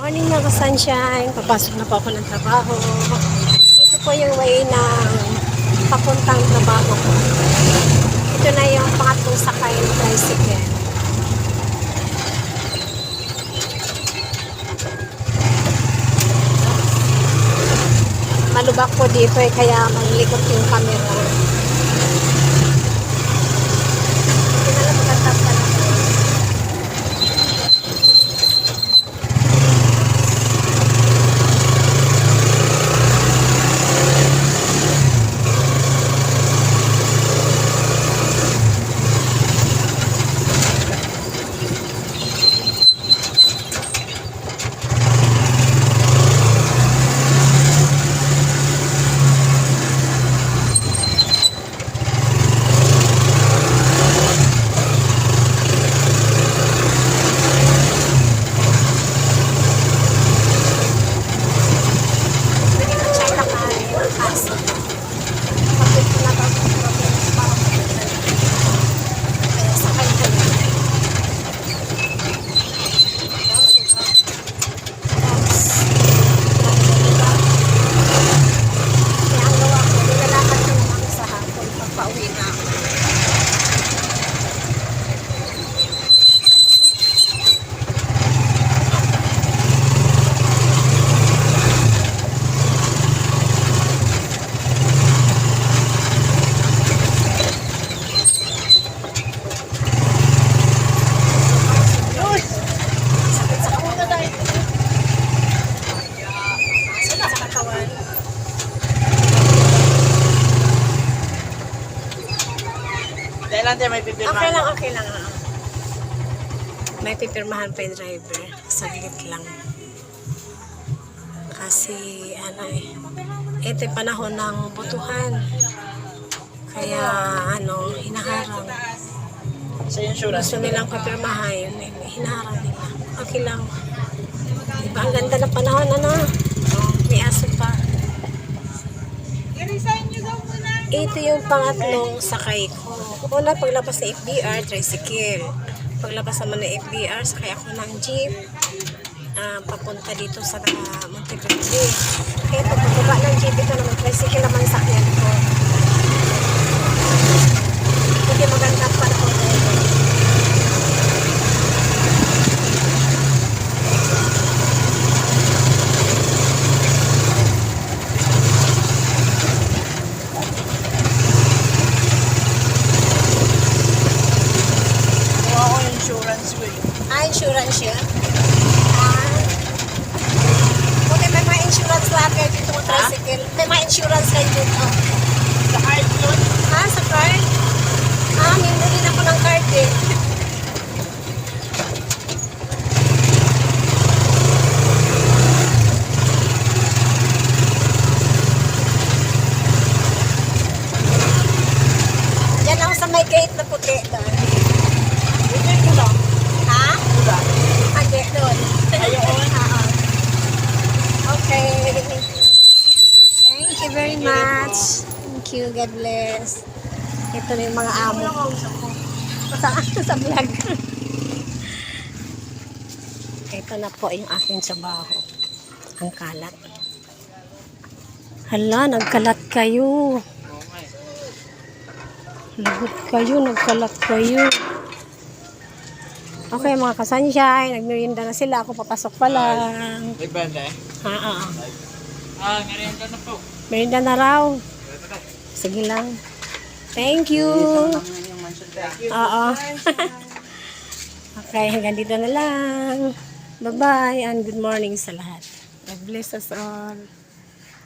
Morning mga sunshine, papasok na po ako ng trabaho. Ito po yung way ng papuntang trabaho ko. Ito na yung pangatlong sakay ng tricycle. Malubak po dito kaya malikot yung camera. Hindi na lang magandang pala. Okay lang. May pipirmahan pa yung driver. Saglit lang. Kasi, ito yung panahon ng butuhan. Kaya, hinaharang. Gusto nilang papirmahan, hinaharang nila. Okay lang. Diba, ang ganda ng panahon, may aso pa. Ito yung pangatlong sakay ko. Una, paglabas ng FBR, tricycle. Paglabas naman ng FBR, sakay ako ng jeep. Papunta dito sa Monteverde. Kaya pagbaba ng jeep, ito naman, tricycle naman sakyan ko. Hindi maganda pa na ako. Insurance yun? Okay, may mga insurance lahat kayo dito ng tricycle. May mga insurance kayo dito. Sa card yun? Sa card? Minto din ako ng card eh. Yan ako sa may gate na puti doon. Doon. Okay. Thank you very much. Thank you. God bless. Ito na yung mga amo. Sa vlog. Ito na po yung aking trabaho. Ang kalat. Hala, nagkalat kayo. Lagot kayo, nagkalat kayo. Okay, mga kasunshine, nagmerienda na sila. Ako papasok pa lang. Nagbanda eh? Merienda na po. Merienda na raw. Sige lang. Thank you. Oo. Okay, hanggang dito na lang. Bye-bye and good morning sa lahat. God bless us all.